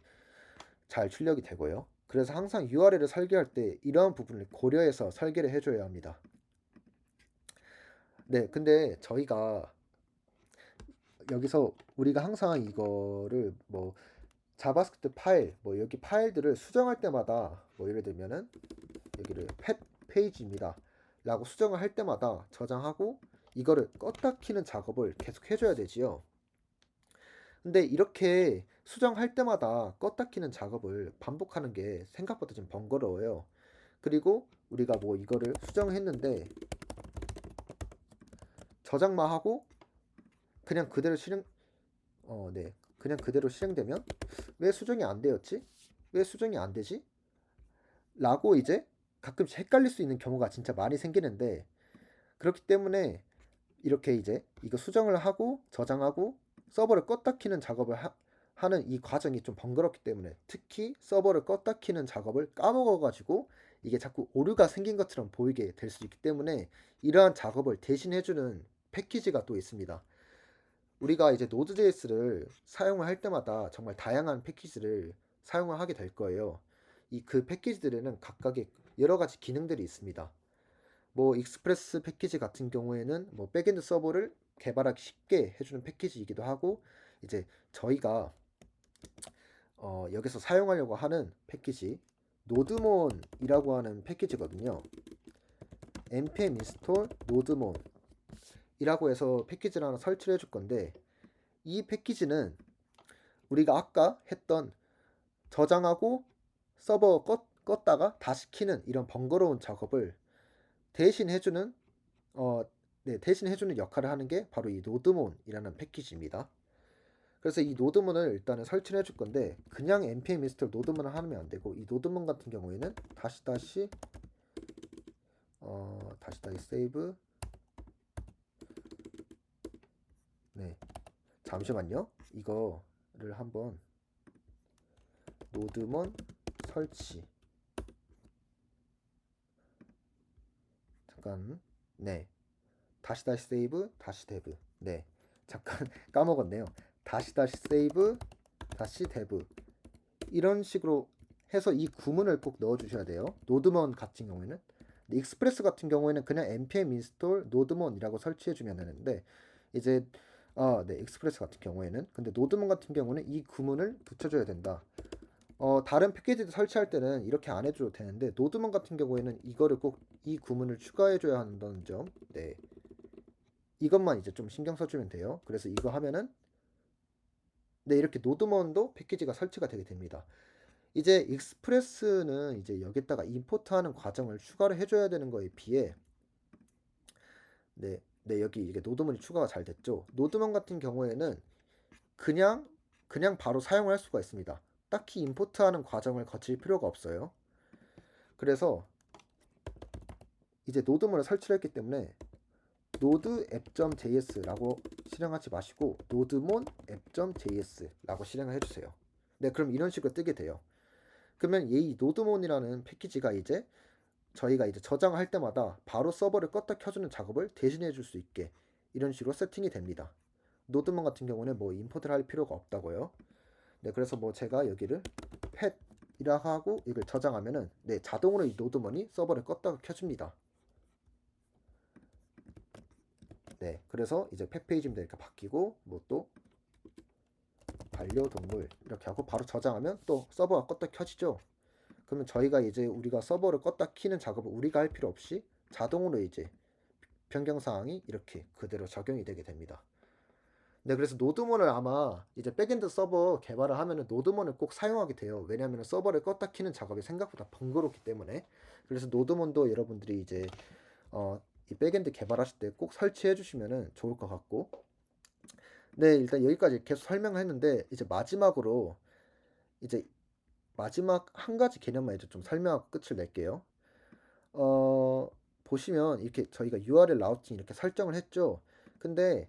잘 출력이 되고요. 그래서 항상 URL을 설계할 때 이러한 부분을 고려해서 설계를 해줘야 합니다. 네, 근데 저희가 여기서 우리가 항상 이거를 뭐 자바스크립트 파일, 뭐 여기 파일들을 수정할 때마다 뭐 예를 들면은 여기를 펫 페이지입니다 라고 수정을 할 때마다 저장하고 이거를 껐다 키는 작업을 계속 해줘야 되지요. 근데 이렇게 수정할 때마다 껐다 키는 작업을 반복하는 게 생각보다 좀 번거로워요. 그리고 우리가 뭐 이거를 수정했는데 저장만 하고 그냥 그대로 네, 그냥 그대로 실행되면 왜 수정이 안 되었지? 왜 수정이 안 되지? 라고 이제 가끔씩 헷갈릴 수 있는 경우가 진짜 많이 생기는데, 그렇기 때문에 이렇게 이제 이거 수정을 하고 저장하고 서버를 껐다 키는 작업을 하는 이 과정이 좀 번거롭기 때문에, 특히 서버를 껐다 키는 작업을 까먹어가지고 이게 자꾸 오류가 생긴 것처럼 보이게 될 수 있기 때문에 이러한 작업을 대신 해주는 패키지가 또 있습니다. 우리가 이제 노드.js를 사용을 할 때마다 정말 다양한 패키지를 사용을 하게 될 거예요. 이 그 패키지들에는 각각의 여러 가지 기능들이 있습니다. 뭐 익스프레스 패키지 같은 경우에는 뭐 백엔드 서버를 개발하기 쉽게 해주는 패키지이기도 하고, 이제 저희가 여기서 사용하려고 하는 패키지 노드몬이라고 하는 패키지거든요. npm install 노드몬 이라고 해서 패키지를 하나 설치를 해줄 건데, 이 패키지는 우리가 아까 했던 저장하고 서버 껐다가 다시 키는 이런 번거로운 작업을 대신 해주는 대신 해주는 역할을 하는 게 바로 이 노드몬이라는 패키지입니다. 그래서 이 노드몬을 일단은 설치를 해줄 건데, 그냥 npm install 노드몬을 하면 안 되고, 이 노드몬 같은 경우에는 다시 세이브. 네, 잠시만요. 이거를 한번 노드몬 설치 잠깐. 네, 다시 세이브 다시 데브. 네, 잠깐 까먹었네요. 다시 세이브 다시 데브 이런 식으로 해서 이 구문을 꼭 넣어 주셔야 돼요. 노드몬 같은 경우에는. 익스프레스 같은 경우에는 그냥 npm install 노드몬이라고 설치해 주면 되는데, 이제 네, 익스프레스 같은 경우에는, 근데 노드몬 같은 경우는 이 구문을 붙여줘야 된다. 다른 패키지도 설치할 때는 이렇게 안 해줘도 되는데, 노드몬 같은 경우에는 이거를 꼭 이 구문을 추가해줘야 한다는 점, 네, 이것만 이제 좀 신경 써주면 돼요. 그래서 이거 하면은 네, 이렇게 노드먼도 패키지가 설치가 되게 됩니다. 이제 익스프레스는 이제 여기다가 임포트하는 과정을 추가를 해줘야 되는 거에 비해 네, 여기 이게 노드먼이 추가가 잘 됐죠. 노드먼 같은 경우에는 그냥 바로 사용할 수가 있습니다. 딱히 임포트하는 과정을 거칠 필요가 없어요. 그래서 이제 노드먼을 설치를 했기 때문에 node app.js라고 실행하지 마시고 nodemon app.js라고 실행을 해주세요. 네, 그럼 이런 식으로 뜨게 돼요. 그러면 이 nodemon이라는 패키지가 이제 저희가 이제 저장할 때마다 바로 서버를 껐다 켜주는 작업을 대신해 줄 수 있게 이런 식으로 세팅이 됩니다. 노드먼 같은 경우는 뭐 임포트를 할 필요가 없다고요. 네, 그래서 뭐 제가 여기를 팻이라 하고 이걸 저장하면은 네, 자동으로 이 노드먼이 서버를 껐다가 켜줍니다. 네, 그래서 이제 펫 페이지입니다 이렇게 바뀌고 뭐 또 반려동물 이렇게 하고 바로 저장하면 또 서버가 껐다 켜지죠. 그러면 저희가 이제 우리가 서버를 껐다 키는 작업을 우리가 할 필요 없이 자동으로 이제 변경 사항이 이렇게 그대로 적용이 되게 됩니다. 네, 그래서 노드먼을 아마 이제 백엔드 서버 개발을 하면은 노드먼을 꼭 사용하게 돼요. 왜냐하면 서버를 껐다 키는 작업이 생각보다 번거롭기 때문에. 그래서 노드먼도 여러분들이 이제 이 백엔드 개발하실 때 꼭 설치해 주시면은 좋을 것 같고. 네, 일단 여기까지 계속 설명을 했는데 이제 마지막으로 이제 마지막 한 가지 개념만 이제 좀 설명하고 끝을 낼게요. 보시면 이렇게 저희가 URL 라우팅 이렇게 설정을 했죠. 근데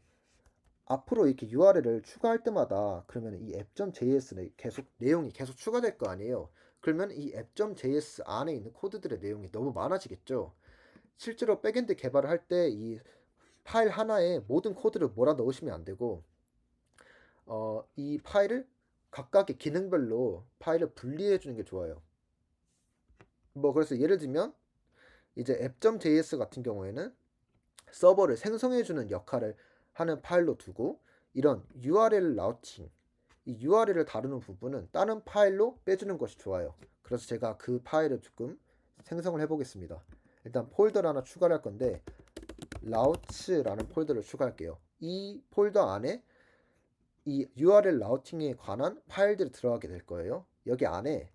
앞으로 이렇게 URL을 추가할 때마다 그러면 이 app.js는 계속 내용이 계속 추가될 거 아니에요. 그러면 이 app.js 안에 있는 코드들의 내용이 너무 많아지겠죠. 실제로 백엔드 개발을 할 때 이 파일 하나에 모든 코드를 몰아 넣으시면 안 되고 이 파일을 각각의 기능별로 파일을 분리해 주는 게 좋아요. 뭐 그래서 예를 들면 이제 app.js 같은 경우에는 서버를 생성해 주는 역할을 하는 파일로 두고 이런 URL 라우팅 이 URL을 다루는 부분은 다른 파일로 빼주는 것이 좋아요. 그래서 제가 그 파일을 조금 생성을 해 보겠습니다. 일단 폴더를 하나 추가를 할 건데 라우츠라는 폴더를 추가할게요. 이 폴더 안에 이 URL 라우팅에 관한 파일들이 들어가게 될 거예요. 여기 안에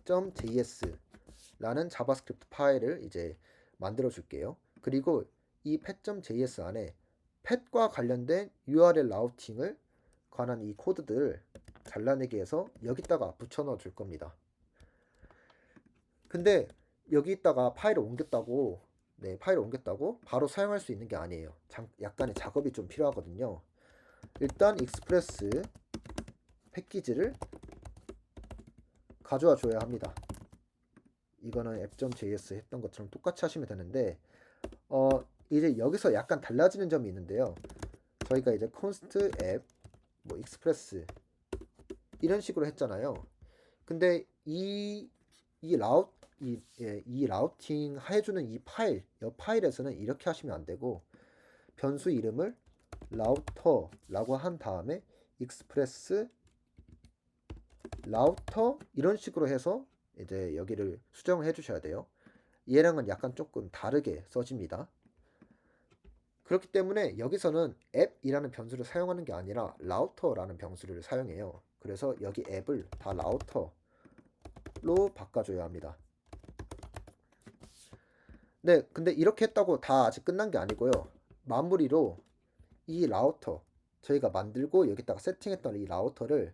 pet.js라는 자바스크립트 파일을 이제 만들어 줄게요. 그리고 이 pet.js 안에 pet과 관련된 URL 라우팅을 관한 이 코드들을 잘라내기 해서 여기다가 붙여 넣어 줄 겁니다. 근데 여기다가 파일을 옮겼다고 파일을 옮겼다고 바로 사용할 수 있는 게 아니에요. 약간의 작업이 좀 필요하거든요. 일단 익스프레스 패키지를 가져와 줘야 합니다. 이거는 app.js 했던 것처럼 똑같이 하시면 되는데 이제 여기서 약간 달라지는 점이 있는데요. 저희가 이제 const app 뭐 익스프레스 이런 식으로 했잖아요. 근데 이 라우팅 해주는 이 파일에서는 이렇게 하시면 안 되고 변수 이름을 라우터라고 한 다음에 익스프레스 라우터 이런 식으로 해서 이제 여기를 수정을 해 주셔야 돼요. 얘랑은 약간 조금 다르게 써집니다. 그렇기 때문에 여기서는 앱이라는 변수를 사용하는 게 아니라 라우터라는 변수를 사용해요. 그래서 여기 앱을 다 라우터로 바꿔줘야 합니다. 네, 근데 이렇게 했다고 다 아직 끝난 게 아니고요. 마무리로 이 라우터 저희가 만들고 여기다가 세팅했던 이 라우터를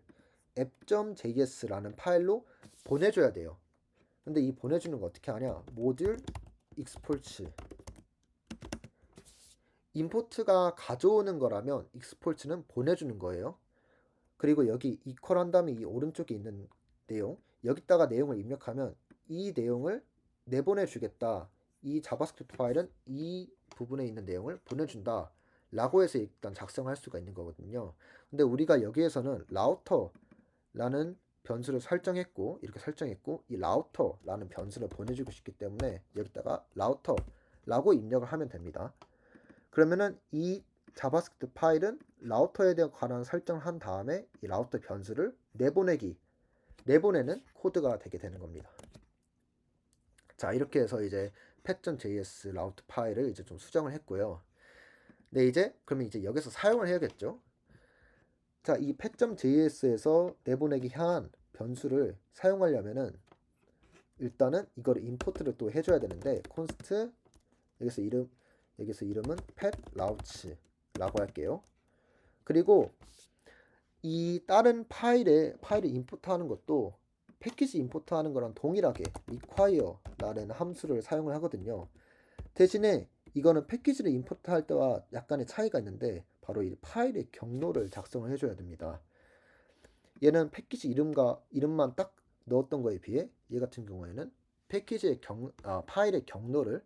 app.js라는 파일로 보내줘야 돼요. 근데 이 보내주는 거 어떻게 하냐? 모듈 익스포트 임포트가 가져오는 거라면 익스포트는 보내주는 거예요. 그리고 여기 이퀄 한 다음에 이 오른쪽에 있는 내용 여기다가 내용을 입력하면 이 내용을 내보내 주겠다. 이 자바스크립트 파일은 이 부분에 있는 내용을 보내준다 라고 해서 일단 작성할 수가 있는 거거든요. 근데 우리가 여기에서는 라우터라는 변수를 설정했고 이렇게 설정했고 이 라우터라는 변수를 보내주고 싶기 때문에 여기다가 라우터라고 입력을 하면 됩니다. 그러면은 이 자바스크립트 파일은 라우터에 대한 관한 설정을 한 다음에 이 라우터 변수를 내보내는 코드가 되게 되는 겁니다. 자, 이렇게 해서 이제 pet.js 라우터 파일을 이제 좀 수정을 했고요. 네, 그러면 이제 여기서 사용을 해야겠죠. 자, 이 pet.js에서 내보내기 한 변수를 사용하려면은 일단은 이거를 임포트를 또 해줘야 되는데 const 여기서 이름은 pet launch라고 할게요. 그리고 이 다른 파일을 임포트하는 것도 패키지 임포트하는 거랑 동일하게 require라는 함수를 사용을 하거든요. 대신에 이거는 패키지를 임포트할 때와 약간의 차이가 있는데 바로 이 파일의 경로를 작성을 해줘야 됩니다. 얘는 패키지 이름만 딱 넣었던 거에 비해 얘 같은 경우에는 패키지의 파일의 경로를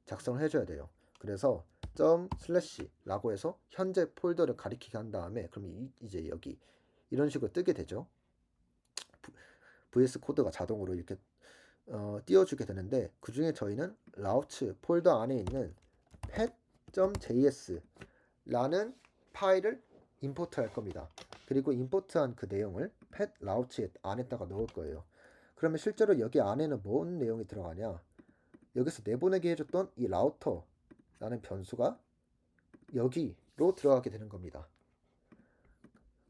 작성을 해줘야 돼요. 그래서 점/라고 해서 현재 폴더를 가리키게 한 다음에 그럼 이제 여기 이런 식으로 뜨게 되죠. VS 코드가 자동으로 이렇게 띄워주게 되는데 그 중에 저희는 라우츠 폴더 안에 있는 pet.js라는 파일을 임포트할 겁니다. 그리고 임포트한 그 내용을 pet 라우츠 안에다가 넣을 거예요. 그러면 실제로 여기 안에는 뭔 내용이 들어가냐? 여기서 내보내게 해줬던 이 라우터라는 변수가 여기로 들어가게 되는 겁니다.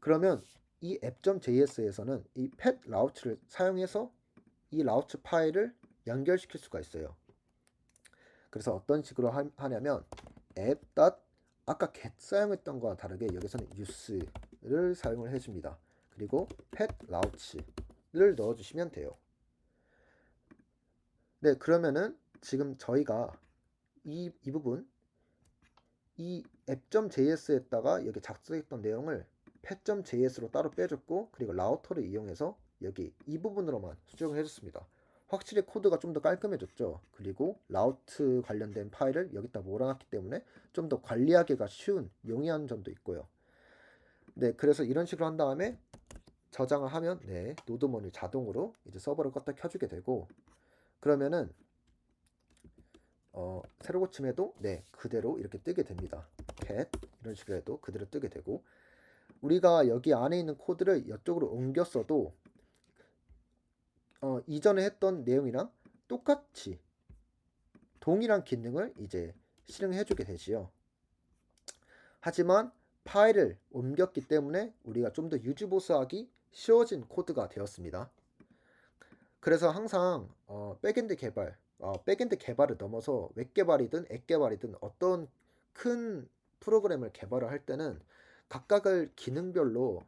그러면 이 app.js에서는 이 pet 라우츠를 사용해서 이 라우츠 파일을 연결시킬 수가 있어요. 그래서 어떤 식으로 하냐면 app. 아까 get 사용했던 거와 다르게 여기서는 use를 사용을 해줍니다. 그리고 pet launch를 넣어주시면 돼요. 네, 그러면은 지금 저희가 이 부분 이 app.js에다가 여기 작성했던 내용을 pet.js로 따로 빼줬고 그리고 라우터를 이용해서 여기 이 부분으로만 수정을 해줬습니다. 확실히 코드가 좀 더 깔끔해졌죠. 그리고 라우트 관련된 파일을 여기다 몰아놨기 때문에 좀 더 관리하기가 쉬운 용이한 점도 있고요. 네, 그래서 이런 식으로 한 다음에 저장을 하면 네, 노드몬이 자동으로 이제 서버를 껐다 켜주게 되고 그러면은 새로 고침해도 네, 그대로 이렇게 뜨게 됩니다. cat 이런 식으로 해도 그대로 뜨게 되고 우리가 여기 안에 있는 코드를 이쪽으로 옮겼어도 이전에 했던 내용이랑 똑같이 동일한 기능을 이제 실행해주게 되지요. 하지만 파일을 옮겼기 때문에 우리가 좀 더 유지보수하기 쉬워진 코드가 되었습니다. 그래서 항상 백엔드 개발을 넘어서 웹 개발이든 앱 개발이든 어떤 큰 프로그램을 개발을 할 때는 각각의 기능별로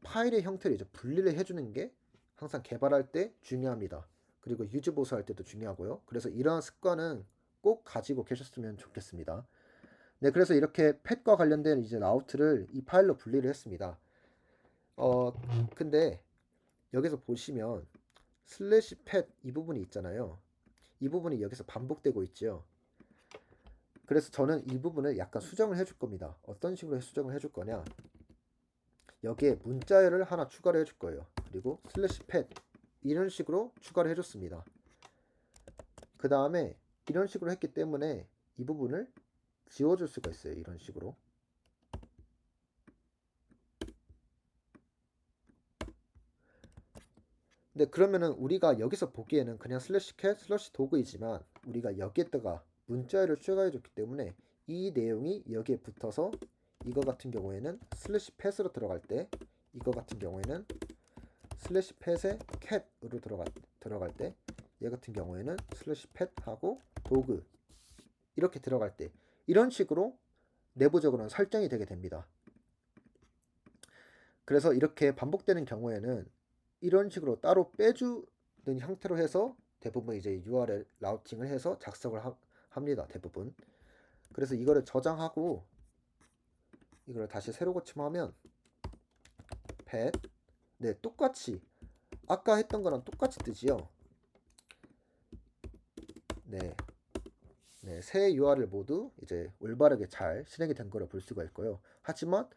파일의 형태를 이제 분리를 해주는 게 항상 개발할 때 중요합니다. 그리고 유지 보수할 때도 중요하고요. 그래서 이러한 습관은 꼭 가지고 계셨으면 좋겠습니다. 네, 그래서 이렇게 펫과 관련된 이제 라우트를 이 파일로 분리를 했습니다. 근데 여기서 보시면 슬래시 펫 이 부분이 있잖아요. 이 부분이 여기서 반복되고 있죠. 그래서 저는 이 부분을 약간 수정을 해줄 겁니다. 어떤 식으로 수정을 해줄 거냐? 여기에 문자열을 하나 추가를 해줄 거예요. 그리고 슬래시 펫 이런 식으로 추가를 해줬습니다. 그 다음에 이런 식으로 했기 때문에 이 부분을 지워줄 수가 있어요. 이런 식으로. 네, 그러면은 우리가 여기서 보기에는 그냥 슬래시 캣 슬래시 도그이지만 우리가 여기에다가 문자열을 추가해줬기 때문에 이 내용이 여기에 붙어서 이거 같은 경우에는 슬래시 펫으로 들어갈 때 이거 같은 경우에는 슬래시 펫에 캣으로 들어갈 때 얘 같은 경우에는 슬래시 펫하고 도그 이렇게 들어갈 때 이런 식으로 내부적으로는 설정이 되게 됩니다. 그래서 이렇게 반복되는 경우에는 이런 식으로 따로 빼주는 형태로 해서 대부분 이제 URL 라우팅을 해서 작성을 합니다. 대부분. 그래서 이거를 저장하고 이걸 다시 새로 고침하면 pet 네, 똑같이 아까 했던 거랑 똑같이 뜨지요. 네. 네, 새 URL 모두 이제 올바르게 잘 실행이 된 거를 볼 수가 있고요. 하지만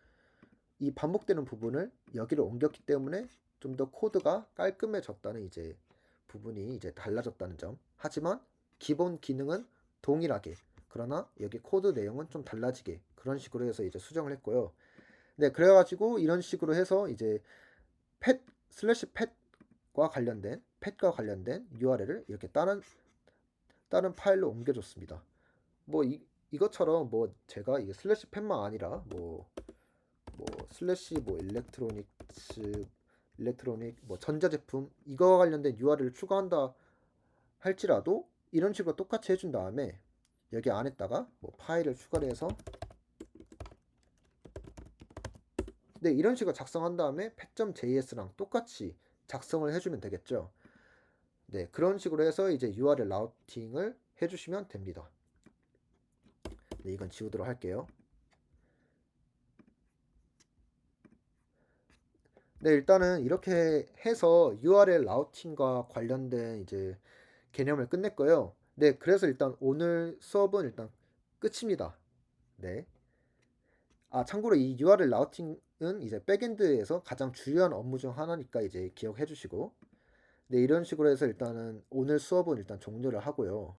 이 반복되는 부분을 여기를 옮겼기 때문에 좀 더 코드가 깔끔해졌다는 이제 부분이 이제 달라졌다는 점. 하지만 기본 기능은 동일하게 그러나 여기 코드 내용은 좀 달라지게 그런 식으로 해서 이제 수정을 했고요. 네, 그래가지고 이런 식으로 해서 이제 펫 슬래시 펫과 관련된 URL을 이렇게 다른 파일로 옮겨줬습니다. 뭐 이것처럼 뭐 제가 이게 슬래시 펫만 아니라 뭐 뭐 슬래시 뭐 일렉트로닉 뭐 전자제품 이거와 관련된 URL을 추가한다 할지라도 이런 식으로 똑같이 해준 다음에 여기 안에다가 뭐 파일을 추가를 해서 네, 이런 식으로 작성한 다음에 pet.js랑 똑같이 작성을 해주면 되겠죠. 네, 그런 식으로 해서 이제 URL 라우팅을 해주시면 됩니다. 네, 이건 지우도록 할게요. 네, 일단은 이렇게 해서 URL 라우팅과 관련된 이제 개념을 끝냈고요. 네, 그래서 일단 오늘 수업은 일단 끝입니다. 네. 참고로 이 URL 라우팅은 이제 백엔드에서 가장 중요한 업무 중 하나니까 이제 기억해 주시고, 네, 이런 식으로 해서 일단은 오늘 수업은 일단 종료를 하고요.